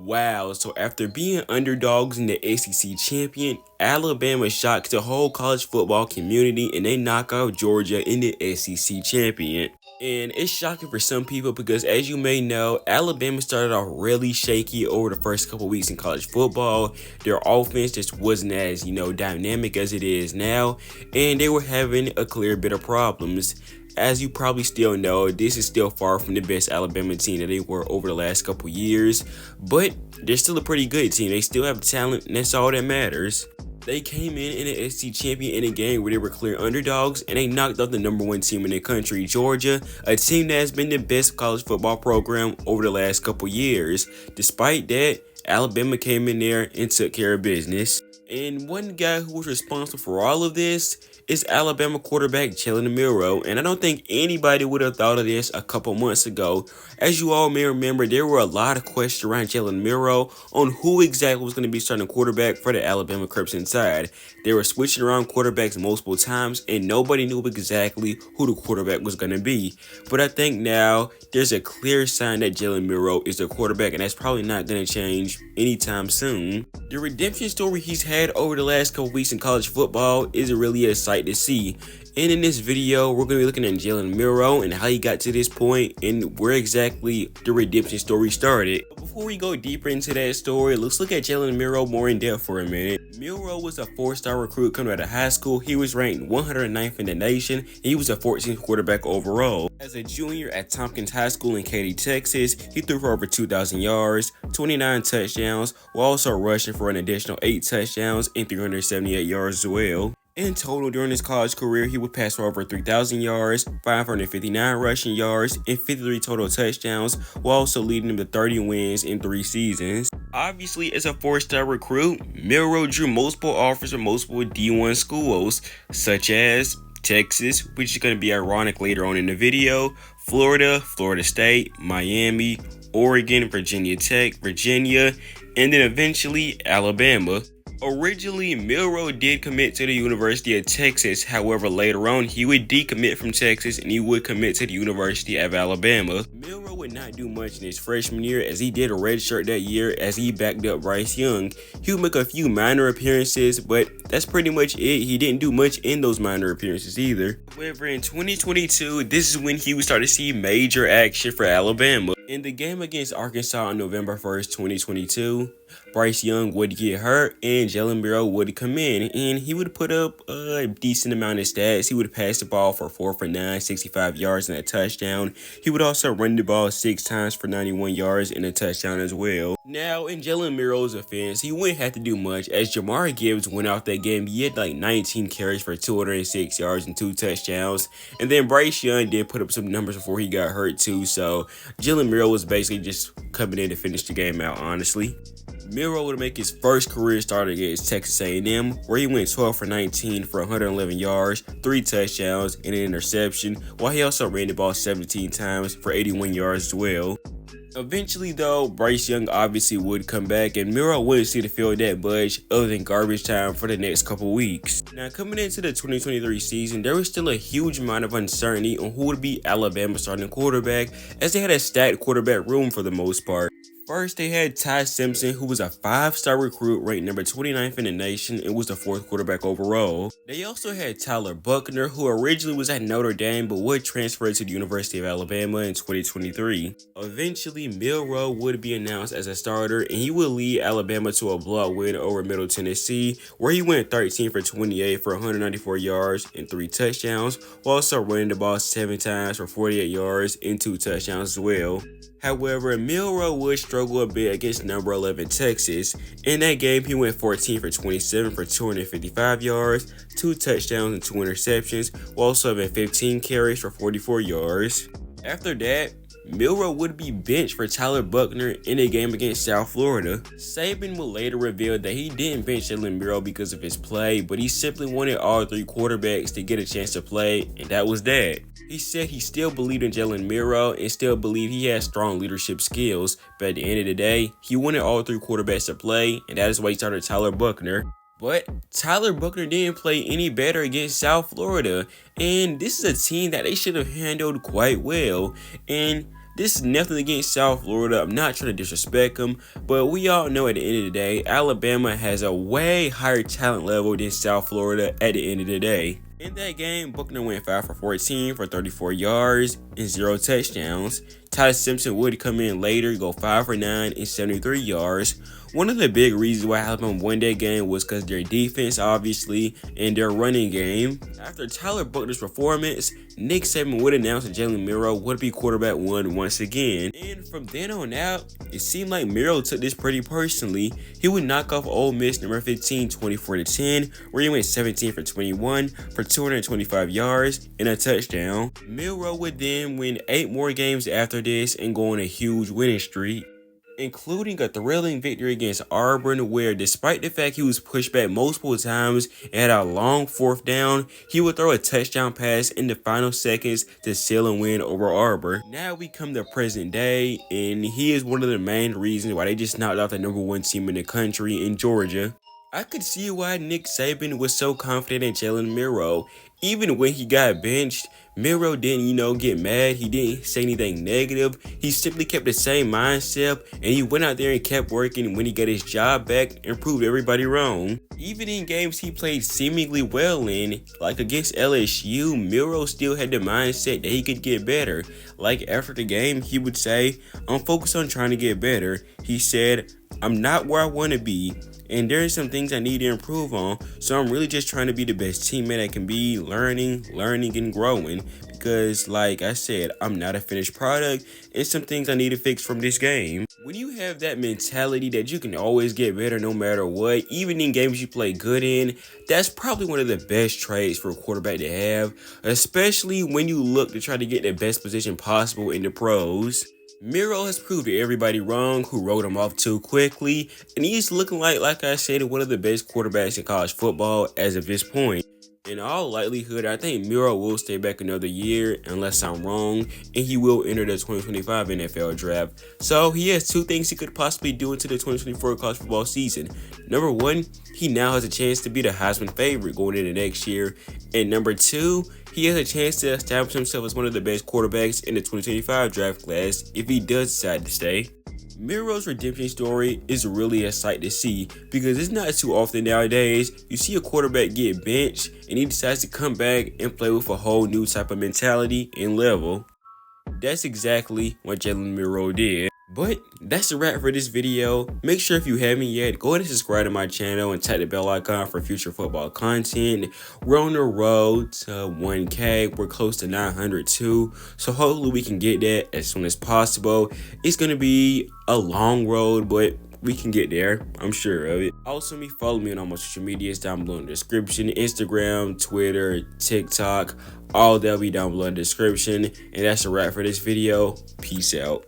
Wow, so after being underdogs in the SEC champion, Alabama shocked the whole college football community and they knock out Georgia in the SEC champion. And it's shocking for some people because, as you may know, Alabama started off really shaky over the first couple weeks in college football. Their offense just wasn't as, dynamic as it is now, and they were having a clear bit of problems. As you probably still know, this is still far from the best Alabama team that they were over the last couple years, but they're still a pretty good team. They still have talent, and that's all that matters. They came in the SEC champion in a game where they were clear underdogs, and they knocked out the #1 team in the country, Georgia, a team that has been the best college football program over the last couple years. Despite that, Alabama came in there and took care of business. And one guy who was responsible for all of this is Alabama quarterback Jalen Milroe, and I don't think anybody would have thought of this a couple months ago. As you all may remember, there were a lot of questions around Jalen Milroe on who exactly was going to be starting quarterback for the Alabama Crimson side. They were switching around quarterbacks multiple times, and nobody knew exactly who the quarterback was going to be. But I think now there's a clear sign that Jalen Milroe is the quarterback, and that's probably not going to change anytime soon. The redemption story he's had over the last couple weeks in college football is really a sight to see. And in this video, we're going to be looking at Jalen Milroe and how he got to this point and where exactly the redemption story started. But before we go deeper into that story, let's look at Jalen Milroe more in depth for a minute. Milroe was a 4-star recruit coming out of high school. He was ranked 109th in the nation, and he was a 14th quarterback overall. As a junior at Tompkins High School in Katy, Texas, he threw for over 2,000 yards, 29 touchdowns, while also rushing for an additional 8 touchdowns and 378 yards as well. In total, during his college career, he would pass for over 3,000 yards, 559 rushing yards, and 53 total touchdowns, while also leading him to 30 wins in 3 seasons. Obviously, as a 4-star recruit, Milroe drew multiple offers from multiple D1 schools, such as Texas, which is going to be ironic later on in the video, Florida, Florida State, Miami, Oregon, Virginia Tech, Virginia, and then eventually Alabama. Originally, Milroe did commit to the University of Texas. However, later on, he would decommit from Texas and he would commit to the University of Alabama. Milroe would not do much in his freshman year, as he did a redshirt that year as he backed up Bryce Young. He would make a few minor appearances, but that's pretty much it. He didn't do much in those minor appearances either. However, in 2022, this is when he would start to see major action for Alabama. In the game against Arkansas on November 1st, 2022, Bryce Young would get hurt and Jalen Milroe would come in, and he would put up a decent amount of stats. He would pass the ball for 4 for 9, 65 yards and a touchdown. He would also run the ball 6 times for 91 yards and a touchdown as well. Now, in Jalen Milroe's offense, he wouldn't have to do much, as Jamar Gibbs went out that game. He had like 19 carries for 206 yards and 2 touchdowns. And then Bryce Young did put up some numbers before he got hurt too, so Jalen Milroe was basically just coming in to finish the game out, honestly. Milroe would make his first career start against Texas A&M, where he went 12 for 19 for 111 yards, 3 touchdowns, and an interception, while he also ran the ball 17 times for 81 yards as well. Eventually, though, Bryce Young obviously would come back, and Milroe wouldn't see the field that much other than garbage time for the next couple weeks. Now, coming into the 2023 season, there was still a huge amount of uncertainty on who would be Alabama's starting quarterback, as they had a stacked quarterback room for the most part. First, they had Ty Simpson, who was a 5-star recruit ranked number 29th in the nation and was the 4th quarterback overall. They also had Tyler Buchner, who originally was at Notre Dame but would transfer to the University of Alabama in 2023. Eventually, Milroe would be announced as a starter, and he would lead Alabama to a blowout win over Middle Tennessee, where he went 13 for 28 for 194 yards and 3 touchdowns, while also running the ball 7 times for 48 yards and 2 touchdowns as well. However, Milroe would struggle a bit against number 11 Texas. In that game, he went 14 for 27 for 255 yards, 2 touchdowns and 2 interceptions, while also having 15 carries for 44 yards. After that, Milroe would be benched for Tyler Buchner in a game against South Florida. Saban would later reveal that he didn't bench Jalen Milroe because of his play, but he simply wanted all 3 quarterbacks to get a chance to play, and that was that. He said he still believed in Jalen Milroe and still believed he had strong leadership skills, but at the end of the day, he wanted all 3 quarterbacks to play, and that is why he started Tyler Buchner. But Tyler Buchner didn't play any better against South Florida, and this is a team that they should have handled quite well. And This is nothing against South Florida. I'm not trying to disrespect them, but we all know at the end of the day, Alabama has a way higher talent level than South Florida at the end of the day. In that game, Buckner went 5 for 14 for 34 yards and 0 touchdowns. Ty Simpson would come in later, go 5 for 9 and 73 yards. One of the big reasons why Alabama won that game was because their defense, obviously, and their running game. After Tyler Buckner's performance, Nick Saban would announce that Jalen Milroe would be quarterback one once again. And from then on out, it seemed like Milroe took this pretty personally. He would knock off Ole Miss number 15 24-10, where he went 17 for 21 for 225 yards and a touchdown. Milroe would then win 8 more games after this and go on a huge winning streak, including a thrilling victory against Auburn, where despite the fact he was pushed back multiple times and had a long 4th down, he would throw a touchdown pass in the final seconds to seal a win over Auburn. Now we come to present day, and he is one of the main reasons why they just knocked out the #1 team in the country in Georgia. I could see why Nick Saban was so confident in Jalen Milroe. Even when he got benched, Milroe didn't, get mad. He didn't say anything negative. He simply kept the same mindset, and he went out there and kept working. When he got his job back and proved everybody wrong. Even in games he played seemingly well in, like against LSU, Milroe still had the mindset that he could get better. Like after the game, he would say, "I'm focused on trying to get better." He said, "I'm not where I want to be, and there are some things I need to improve on, so I'm really just trying to be the best teammate I can be, learning, and growing, because like I said, I'm not a finished product, and some things I need to fix from this game." When you have that mentality that you can always get better no matter what, even in games you play good in, that's probably one of the best traits for a quarterback to have, especially when you look to try to get the best position possible in the pros. Milroe has proved everybody wrong who wrote him off too quickly, and he's looking like I said, one of the best quarterbacks in college football as of this point. In all likelihood, I think Milroe will stay back another year, unless I'm wrong, and he will enter the 2025 NFL draft. So he has 2 things he could possibly do into the 2024 college football season. Number 1, he now has a chance to be the Heisman favorite going into next year, and number 2, he has a chance to establish himself as one of the best quarterbacks in the 2025 draft class if he does decide to stay. Milroe's redemption story is really a sight to see, because it's not too often nowadays you see a quarterback get benched and he decides to come back and play with a whole new type of mentality and level. That's exactly what Jalen Milroe did. But that's a wrap for this video. Make sure if you haven't yet, go ahead and subscribe to my channel and tap the bell icon for future football content. We're on the road to 1K. We're close to 900 too. So hopefully we can get that as soon as possible. It's going to be a long road, but we can get there. I'm sure of it. Also, follow me on all my social medias down below in the description. Instagram, Twitter, TikTok. All that'll be down below in the description. And that's a wrap for this video. Peace out.